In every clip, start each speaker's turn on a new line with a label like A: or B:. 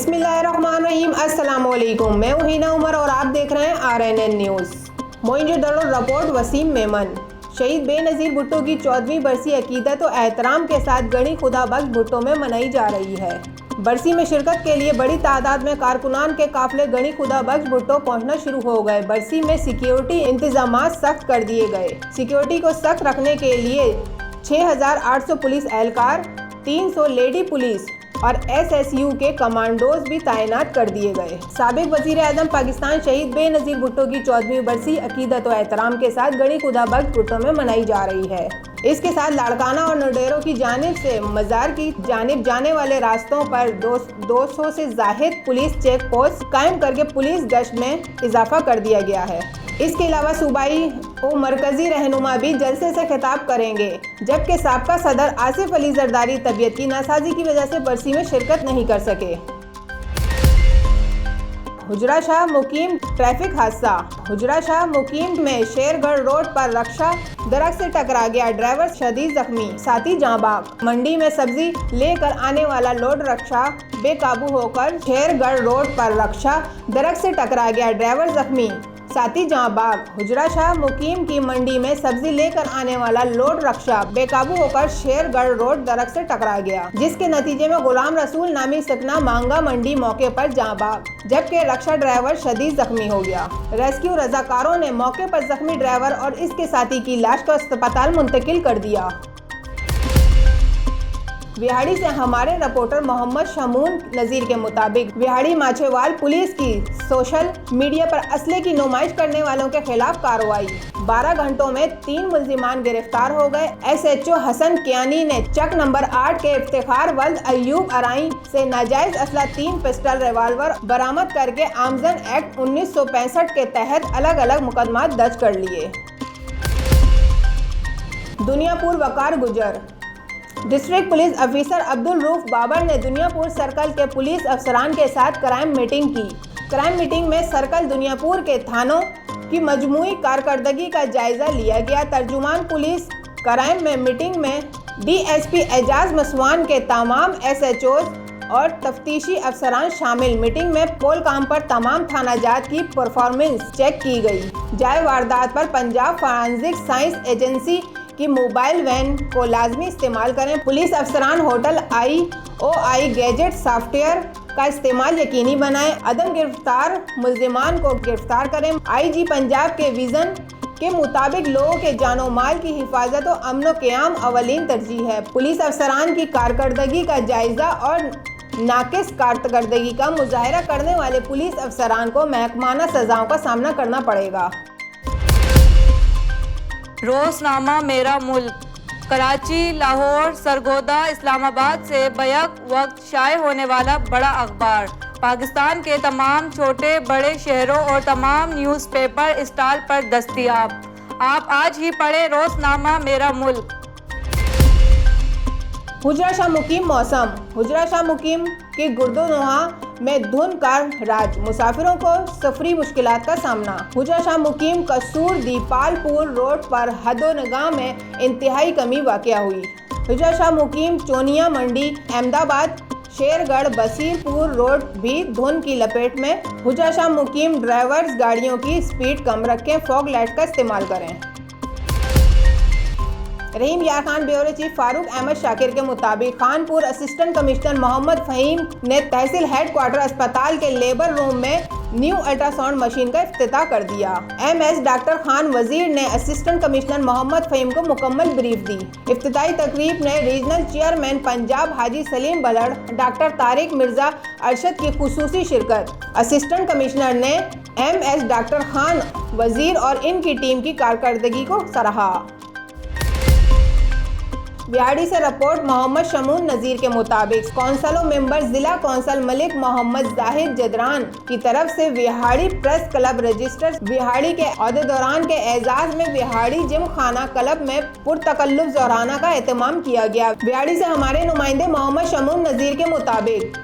A: बिस्मिल्लाहिर्रहमानिर्रहीम। अस्सलाम वालेकुम। मैं हूं हिना उमर और आप देख रहे हैं RNN news. Moenjodaro report Waseem Memon. Shaheed Benazir Bhutto की 14वीं बरसी अकीदत और एहतराम के साथ गणी खुदा बख्श भुट्टो में मनाई जा रही है। बरसी में शिरकत के लिए बड़ी तादाद में कारकुनान के काफिले गणी खुदा बख्श भुट्टो पहुंचना शुरू हो गए। बरसी में सिक्योरिटी इंतजामात सख्त कर दिए गए। सिक्योरिटी को सख्त रखने के लिए 6800 पुलिस एहलकार, 300 लेडी पुलिस और SSU के कमांडोज भी तैनात कर दिए गए। साबिक वजीर आजम पाकिस्तान शहीद बेनज़ीर भुट्टो की 14वीं बरसी अकीदत और एहतराम के साथ गणी खुदा बख्श भुट्टो में मनाई जा रही है। इसके साथ लाड़काना और नडेरों की जानिब से मज़ार की जानिब जाने वाले रास्तों पर 200 से ज़ाहिद पुलिस चेक पोस्ट कायम करके पुलिस गश्त में इजाफा कर दिया गया है। इसके अलावा सूबाई और मरकजी रहनुमा भी जलसे से खिताब करेंगे, जबकि साबका सदर आसिफ अली जरदारी तबीयत की नासाजी की वजह से बरसी में शिरकत नहीं कर सके। हुजरा शाह मुकीम ट्रैफिक हादसा। हुजरा शाह मुकीम में शेरगढ़ रोड पर रक्षा दरख्त से टकरा गया, ड्राइवर शदीद जख्मी, साथी जाँ बाग। मंडी में सब्जी लेकर आने वाला लोड रक्षा बेकाबू होकर शेरगढ़ रोड पर रक्षा दरख्त से टकरा गया, ड्राइवर जख्मी, साथी जाँ बाग। हुजरा शाह मुकीम की मंडी में सब्जी लेकर आने वाला लोड रक्षा बेकाबू होकर शेरगढ़ रोड दरख्त से टकरा गया, जिसके नतीजे में गुलाम रसूल नामी सकना मांगा मंडी मौके पर जाँ बाग, जबकि रक्षा ड्राइवर शदीद जख्मी हो गया। रेस्क्यू रजाकारों ने मौके पर जख्मी ड्राइवर और इसके साथी की लाश को अस्पताल मुंतकिल कर दिया। विहाड़ी से हमारे रिपोर्टर मोहम्मद शमून नज़ीर के मुताबिक विहाड़ी माछेवाल पुलिस की सोशल मीडिया पर असले की नुमाइश करने वालों के खिलाफ कार्रवाई। 12 घंटों में 3 मुल्जिमान गिरफ्तार हो गए। SHO हसन कियानी ने चक नंबर 8 के इफ्तिखार वल्द अयूब अराई से नाजायज असला 3 पिस्टल रिवाल्वर बरामद करके आमजन एक्ट 1965 के तहत अलग अलग मुकदमा दर्ज कर लिए। Dunyapur Waqar Gujjar. District police officer Abdul Rauf Babar ने दुनियापुर सर्कल के पुलिस अफसरान के साथ क्राइम मीटिंग की। क्राइम मीटिंग में सर्कल दुनियापुर के थानों की मजमूई कारकर्दगी का जायजा लिया गया। तर्जुमान पुलिस क्राइम में मीटिंग में DSP एजाज मसवान के तमाम SHOs और तफ्तीशी अफसरान शामिल। मीटिंग में पोल काम पर तमाम थाना जात की परफॉर्मेंस चेक की गई। जाए वारदात पर पंजाब फॉरेंसिक साइंस एजेंसी कि मोबाइल वैन को लाजमी इस्तेमाल करें। पुलिस अफसरान होटल IOI गैजेट सॉफ्टवेयर का इस्तेमाल यकीनी बनाएं। अदम गिरफ्तार मुल्जिमान को गिरफ्तार करें। IG पंजाब के विजन के मुताबिक लोगों के जानो माल की हिफाजत और अमन क़याम अवलीन तरजीह है। पुलिस अफसरान की कारकर्दगी का जायजा और नाकिस कारकर्दगी का मुजाहरा करने वाले पुलिस अफसरान को महकमाना सजाओं का सामना करना पड़ेगा।
B: रोज़नामा मेरा मुल्क। कराची, लाहौर, सरगोदा, इस्लामाबाद से बैक वक्त शाये होने वाला बड़ा अखबार पाकिस्तान के तमाम छोटे बड़े शहरों और तमाम न्यूज़पेपर स्टॉल पर दस्तयाब। आप आज ही पढ़ें रोज़नामा मेरा मुल्क।
A: हुजरा शाह मुकीम मौसम। हुजरा शाह मुकीम की गुर्दोनोहा में धुंध का राज, मुसाफिरों को सफरी मुश्किलात का सामना। हुजरा शाह मुकीम कसूर दीपालपुर रोड पर हदो-निगाह में इंतहाई कमी वाक़या हुई। हुजरा शाह मुकीम चोनिया मंडी अहमदाबाद शेरगढ़ बसीरपुर रोड भी धुंध की लपेट में। हुजरा शाह मुकीम ड्राइवर्स गाड़ियों की स्पीड कम रखें, फॉग लाइट का इस्तेमाल करें। रहीम यार खान ब्यूरो चीफ फारूक अहमद शाकिर के मुताबिक खानपुर असिस्टेंट कमिश्नर मोहम्मद फ़हीम ने तहसील हेडक्वार्टर अस्पताल के लेबर रूम में न्यू अल्ट्रासाउंड मशीन का इफ्तिताह कर दिया। MS डॉक्टर खान वजीर ने असिस्टेंट कमिश्नर मोहम्मद फ़हीम को मुकम्मल ब्रीफ दी। इफ्तिताही तकरीब में रीजनल चेयरमैन पंजाब हाजी सलीम बलड़, डॉक्टर तारिक मिर्जा अरशद की खुसूसी शिरकत। असिस्टेंट कमिश्नर ने MS डॉक्टर खान वजीर और इनकी टीम की कारकर्दगी को सराहा। विहाड़ी से रिपोर्ट मोहम्मद शमून नज़ीर के मुताबिक कौंसलों मेंबर जिला कौंसल मलिक मोहम्मद जाहिद जदरान की तरफ से Vehari press club register Vehari के अहदेदारान के एजाज में विहाड़ी जिम खाना क्लब में पुरतकल्लुफ ज़ोराना का एहतमाम किया गया। विहाड़ी से हमारे नुमाइंदे मोहम्मद शमून नज़ीर के मुताबिक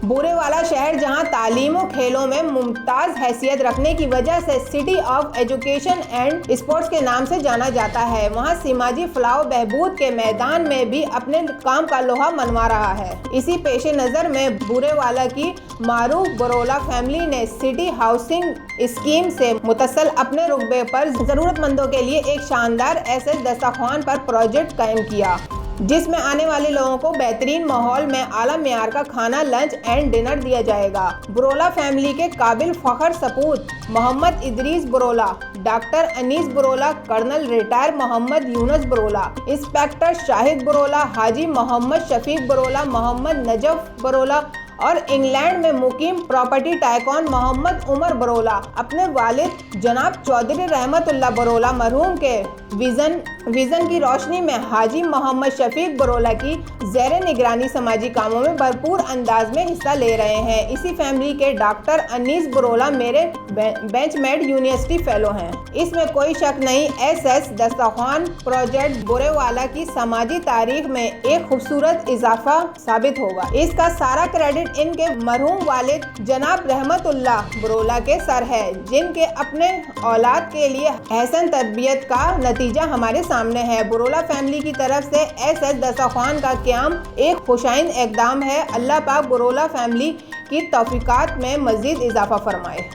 A: बुरेवाला शहर जहां तालीम और खेलों में मुमताज हैसियत रखने की वजह से city of education and sports के नाम से जाना जाता है, वहां सीमाजी फलाह बहबूद के मैदान में भी अपने काम का लोहा मनवा रहा है। इसी पेशे नज़र में बुरेवाला की मारूफ बरोला फैमिली ने सिटी हाउसिंग स्कीम से मुतसल अपने रुकबे पर जरूरतमंदों के लिए एक शानदार SS दस्तरखान पर प्रोजेक्ट कायम किया, जिसमें आने वाले लोगों को बेहतरीन माहौल में आला मेयार का खाना, लंच एंड डिनर दिया जाएगा। बरोला फैमिली के काबिल फखर सपूत Mohammad Idrees Barola, doctor Anees Barola, colonel retired Mohammad Younus Barola, inspector Shahid Barola, Haji Mohammad Shafiq Barola, Mohammad Najaf Barola और इंग्लैंड में मुकीम प्रॉपर्टी टाइकॉन मोहम्मद उमर बरोला अपने वालिद जनाब चौधरी रहमतुल्लाह बरोला मरहूम के विजन की रोशनी में हाजी मोहम्मद शफीक बरोला की ज़ेरे निगरानी समाजी कामों में भरपूर अंदाज में हिस्सा ले रहे हैं। इसी फैमिली के डॉक्टर अनीस बरोला मेरे बेंचमेट यूनिवर्सिटी फेलो हैं। इसमें कोई शक नहीं, SS दस्तरखान प्रोजेक्ट बुरेवाला की समाजी तारीख में एक खूबसूरत इजाफा साबित होगा। इसका सारा क्रेडिट इनके मरहूम वालिद जनाब रहमतुल्लाह बरोला के सर है, जिनके अपने औलाद के लिए एहसन तरबियत का नतीजा हमारे सामने है। बरोला फैमिली की तरफ से SS दस्तरखान का क़याम एक खुशाइंद इक़दाम है। अल्लाह पाक बरोला फैमिली की तौफीकात में मज़ीद इजाफा फरमाए।